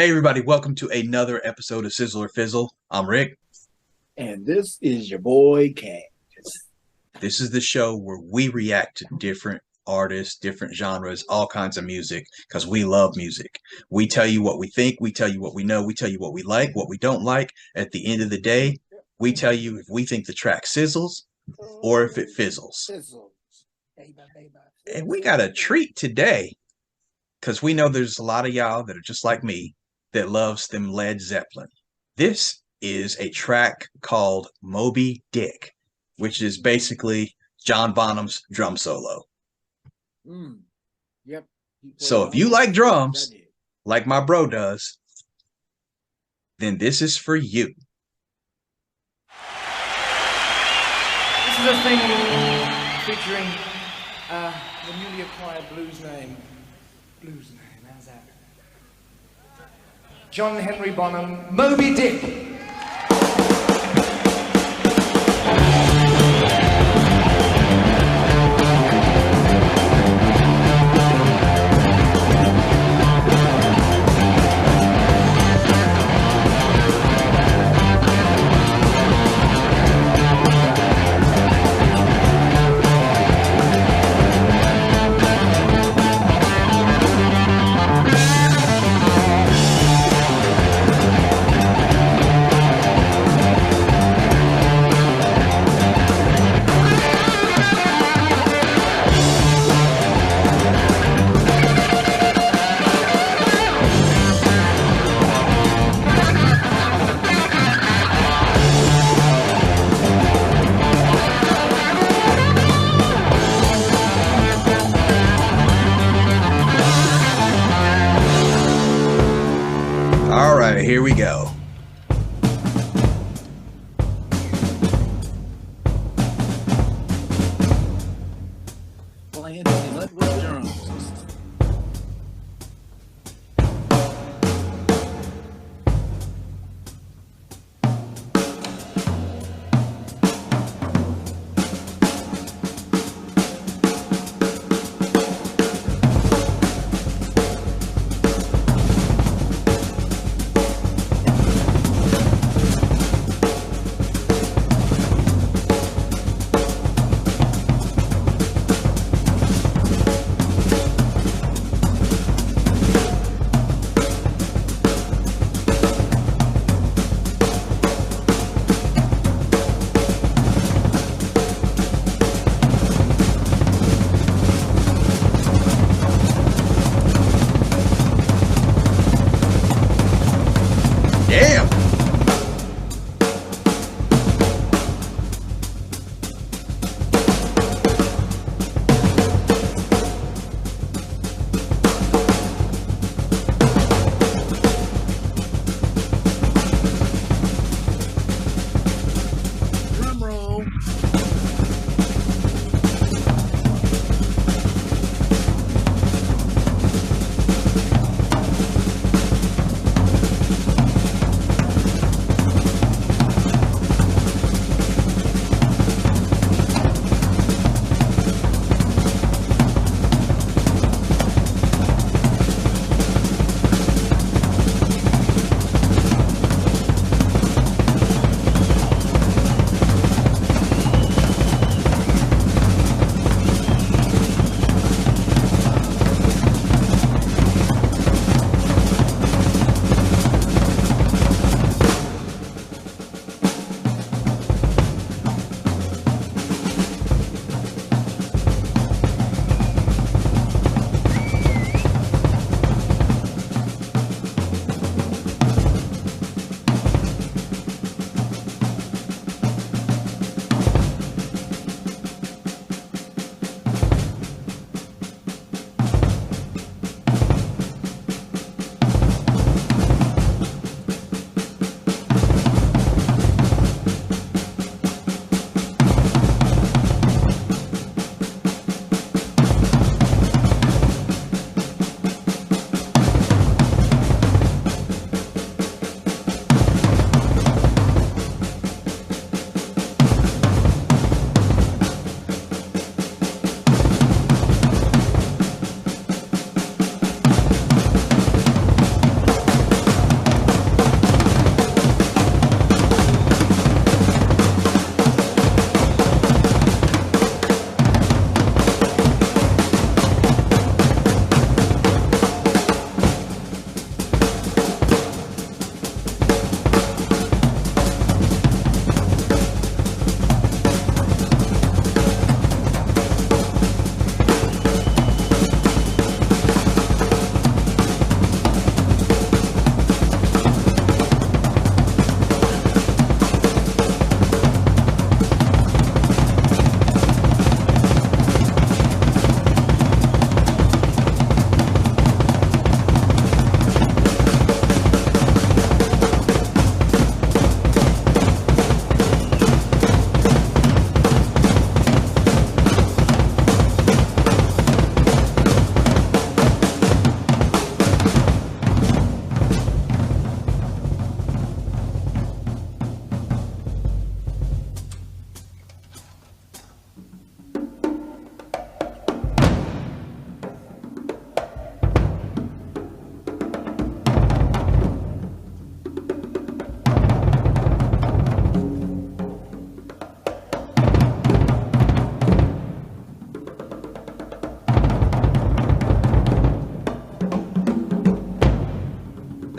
Hey everybody, welcome to another episode of Sizzler Fizzle. I'm Rick. And this is your boy Cat. This is the show where we react to different artists, different genres, all kinds of music, because we love music. We tell you what we think, we tell you what we know, we tell you what we like, what we don't like. At the end of the day, we tell you if we think the track sizzles or if it fizzles. And we got a treat today, because we know there's a lot of y'all that are just like me that loves them Led Zeppelin. This is a track called Moby Dick, which is basically John Bonham's drum solo. Yep. So if you like drums, like my bro does, then this is for you. This is a thing featuring the newly acquired blues name. How's that? John Henry Bonham, Moby Dick. All right, here we go. Playing Led with drums.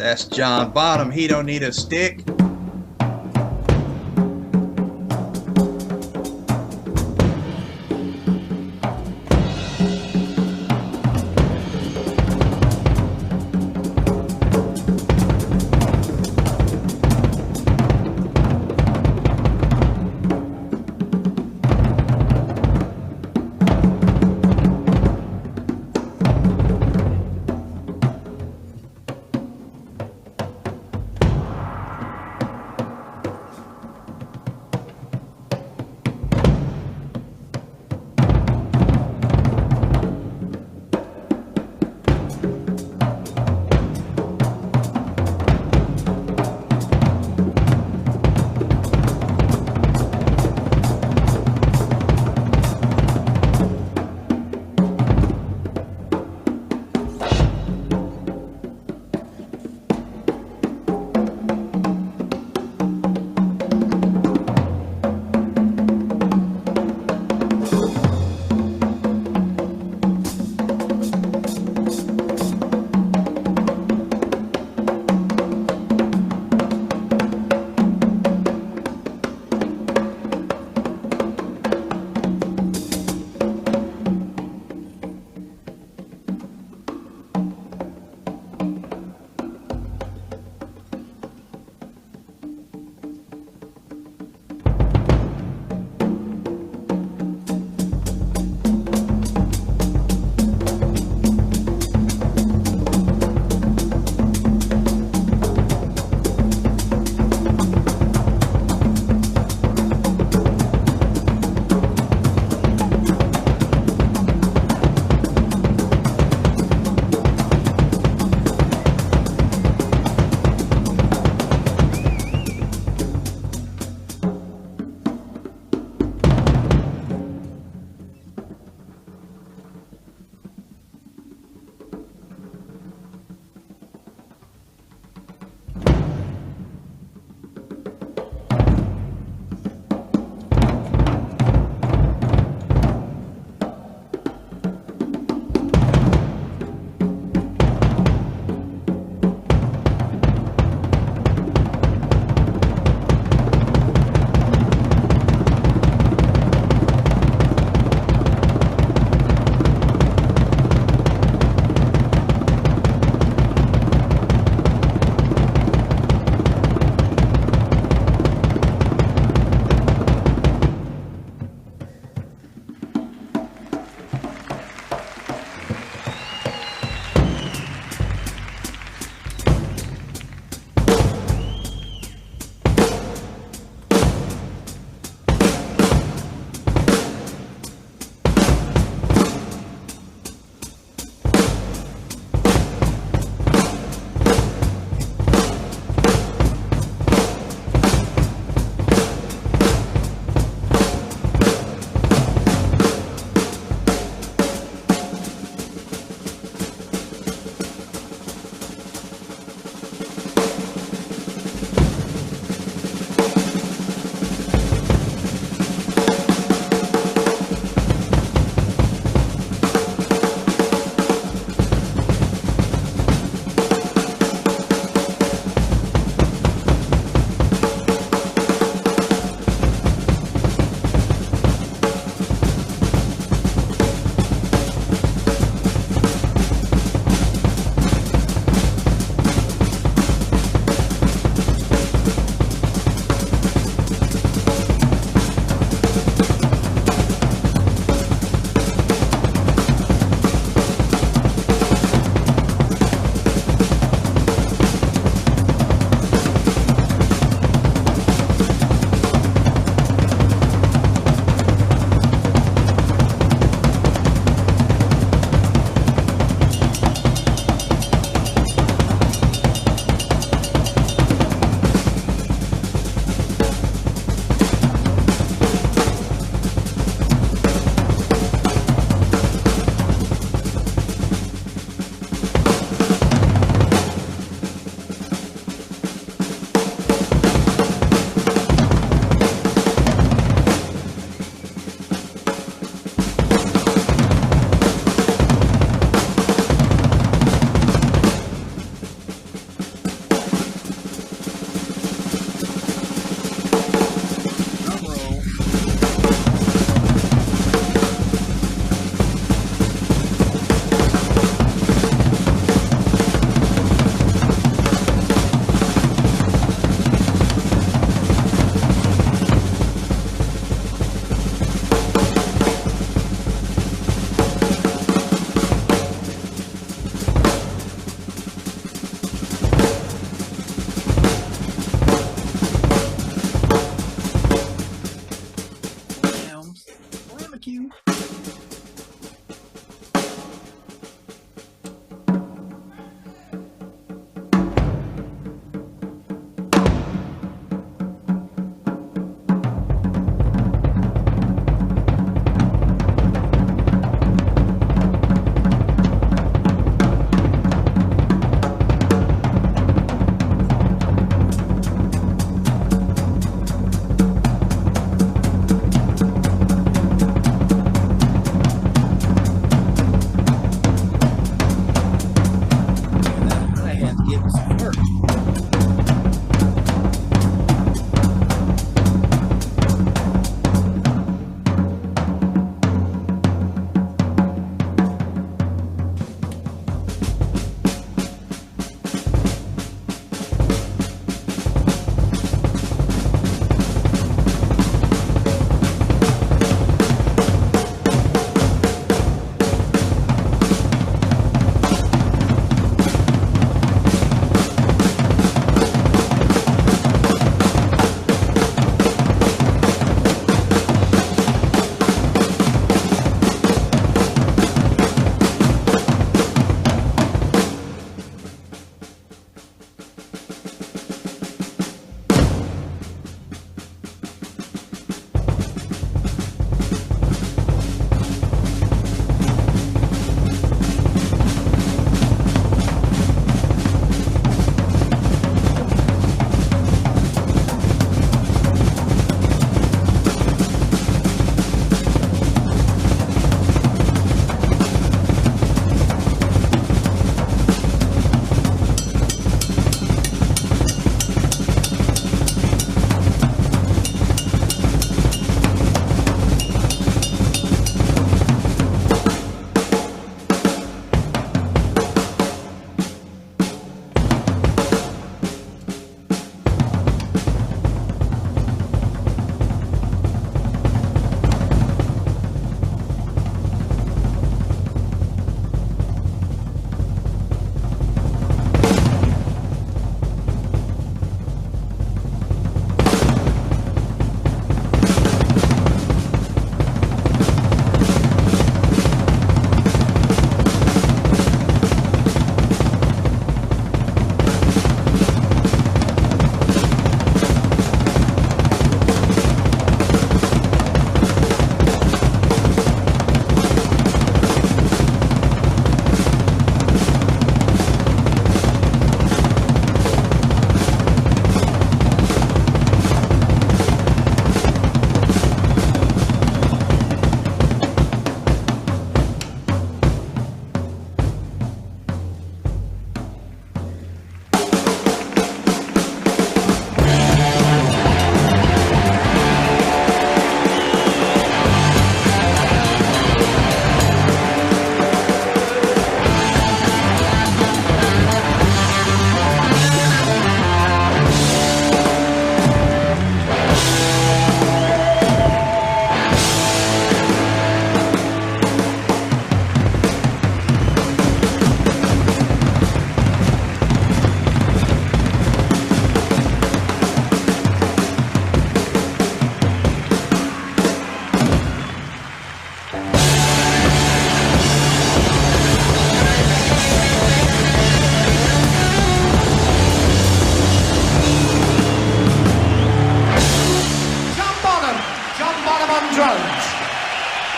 That's John Bonham. He don't need a stick.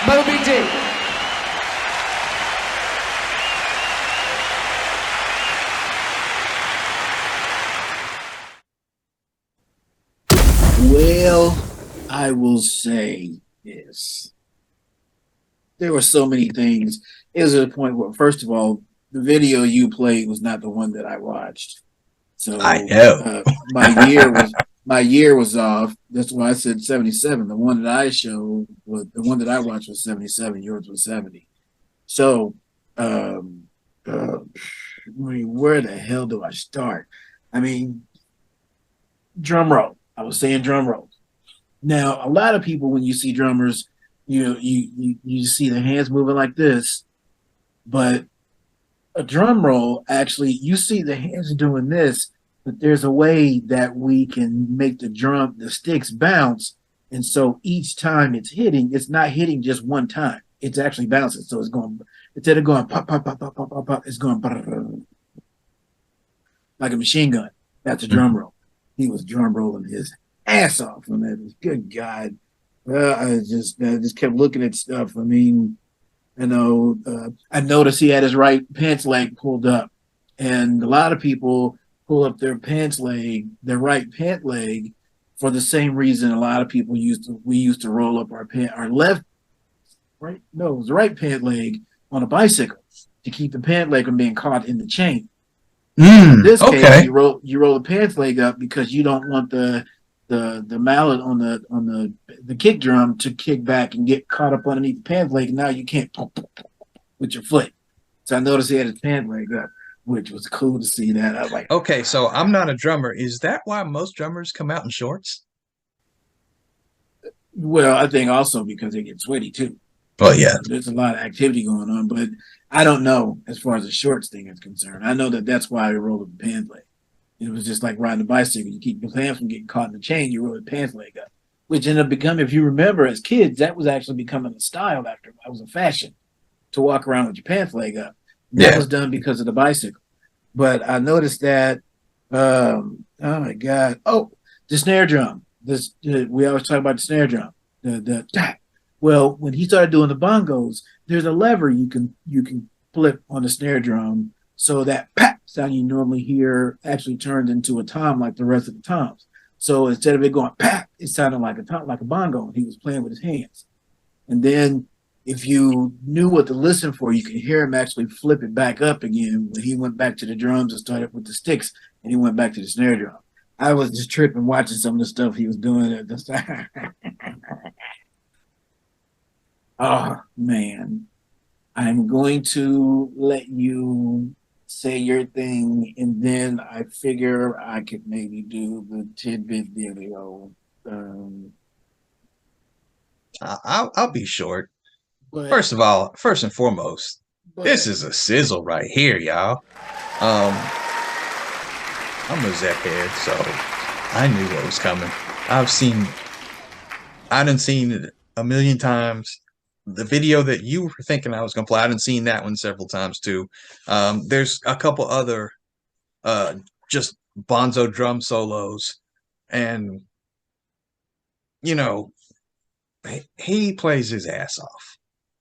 Moby Dick. Well, I will say this. There were so many things. It was at a point where, first of all, the video you played was not the one that I watched. So I know. my year was off. That's why I said 77. The one that I showed was the one that I watched was 77. Yours was 70. So, I mean, where the hell do I start? I mean, drum roll. I was saying drum roll. Now, a lot of people, when you see drummers, you see their hands moving like this, but a drum roll, actually, you see the hands doing this, but there's a way that we can make the sticks bounce. And so each time it's not hitting just one time. it's actually bouncing. So it's going, instead of going pop, pop, pop, pop, pop, pop, pop, it's going like a machine gun. That's a drum roll. He was drum rolling his ass off on that. Good God. I just kept looking at stuff. I mean, you know, I noticed he had his right pants leg pulled up, and a lot of people pull up their right pant leg, for the same reason a lot of people we used to roll up our right pant leg on a bicycle to keep the pant leg from being caught in the chain. In this case, you roll the pants leg up because you don't want the mallet on the kick drum to kick back and get caught up underneath the pants leg, and now you can't pump with your foot. So I noticed he had his pants leg up, which was cool to see that. I was like, okay, so I'm not a drummer. Is that why most drummers come out in shorts? well, I think also because they get sweaty too. Well, yeah. There's a lot of activity going on, but I don't know as far as the shorts thing is concerned. I know that's why I roll the pants leg. It was just like riding a bicycle. You keep your pants from getting caught in the chain, you roll the pants leg up, which ended up becoming, if you remember as kids, that was actually becoming a style after it was a fashion to walk around with your pants leg up. That was done because of the bicycle. But I noticed that, oh my God. Oh, the snare drum. We always talk about the snare drum. Well, when he started doing the bongos, there's a lever you can flip on the snare drum, so that pat sound you normally hear actually turned into a tom like the rest of the toms. So instead of it going pat, it sounded like a tom, like a bongo, and he was playing with his hands. And then if you knew what to listen for, you could hear him actually flip it back up again when he went back to the drums and started with the sticks, and he went back to the snare drum. I was just tripping watching some of the stuff he was doing at the time. Oh, man. I'm going to let you say your thing, and then I figure I could maybe do the tidbit video. I'll be short. But, First and foremost, this is a sizzle right here, y'all. I'm a Zepp head, so I knew what was coming. I done seen it a million times. The video that you were thinking I was going to play, I done seen that one several times too. There's a couple other just bonzo drum solos, and you know, he plays his ass off,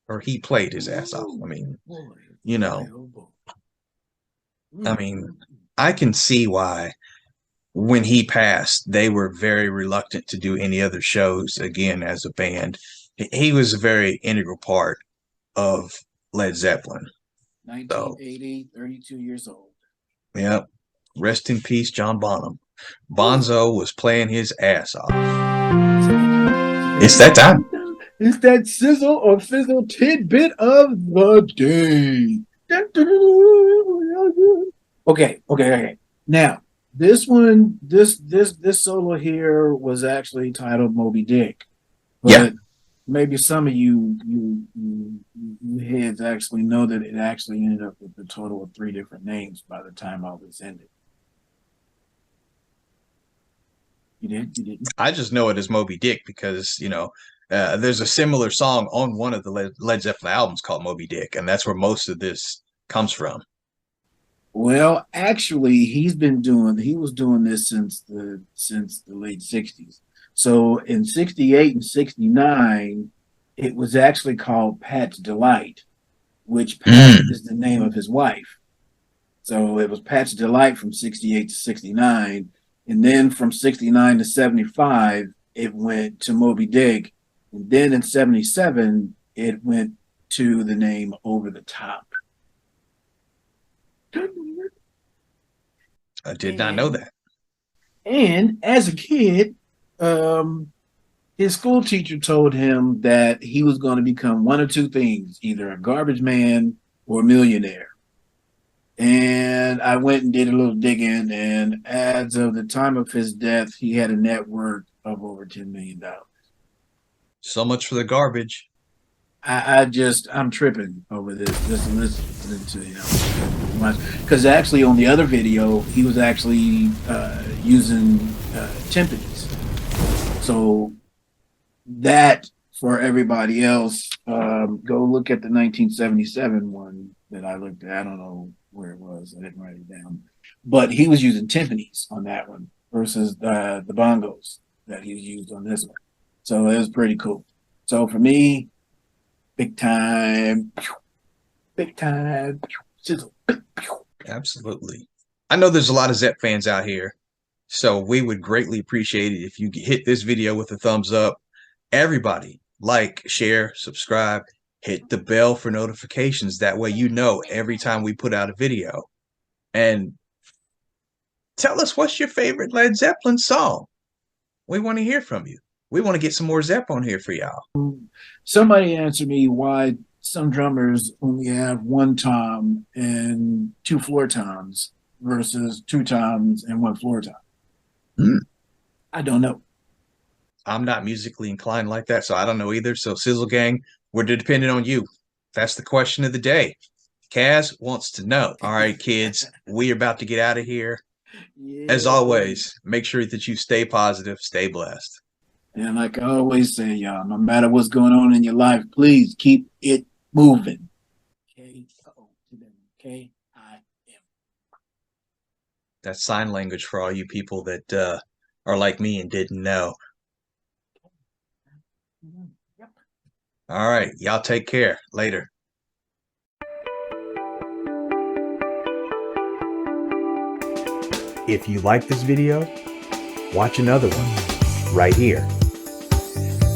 or he played his ass off. I mean, you know, I mean, I can see why when he passed, they were very reluctant to do any other shows again as a band. He was a very integral part of Led Zeppelin. 1980, 32 years old. Yep. Rest in peace, John Bonham. Bonzo was playing his ass off. It's that time. It's that sizzle or fizzle tidbit of the day. Okay. Now, this one, this solo here was actually titled Moby Dick. But maybe some of you heads actually know that it actually ended up with a total of 3 different names by the time all this ended. You didn't? I just know it as Moby Dick because, you know, there's a similar song on one of the Led Zeppelin albums called Moby Dick, and that's where most of this comes from. Well, actually, he was doing this since the late 60s. So in 68 and 69, it was actually called Pat's Delight, which Pat is the name of his wife. So it was Pat's Delight from 68 to 69. And then from 69 to 75, it went to Moby Dick. And then in 77, it went to the name Over the Top. I did not know that. And as a kid, his school teacher told him that he was going to become one of 2 things, either a garbage man or a millionaire. And I went and did a little digging, and as of the time of his death, he had a net worth of over $10 million. So much for the garbage. I'm tripping over this, just listening to him. Because actually on the other video, he was actually using timpanis. So that for everybody else, go look at the 1977 one that I looked at. I don't know where it was. I didn't write it down. But he was using timpanis on that one versus the bongos that he used on this one. So it was pretty cool. So for me, big time, sizzle. Absolutely. I know there's a lot of Zepp fans out here, so we would greatly appreciate it if you hit this video with a thumbs up. Everybody, like, share, subscribe, hit the bell for notifications. That way you know every time we put out a video. And tell us, what's your favorite Led Zeppelin song? We want to hear from you. We want to get some more Zepp on here for y'all. Somebody answer me why some drummers only have one tom and two floor toms versus two toms and one floor tom. I don't know. I'm not musically inclined like that, so I don't know either. So Sizzle Gang, we're depending on you. That's the question of the day. Kaz wants to know. All right, kids, we're about to get out of here. Yeah. As always, make sure that you stay positive, stay blessed. And like I always say, y'all, no matter what's going on in your life, please keep it moving. K-O-M-K-I-M. That's sign language for all you people that are like me and didn't know. Yep. All right, y'all take care. Later. If you like this video, watch another one right here.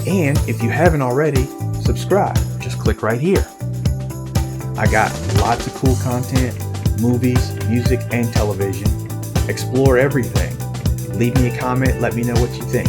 And if you haven't already, subscribe. Just click right here. I got lots of cool content, movies, music, and television. Explore everything. Leave me a comment. Let me know what you think.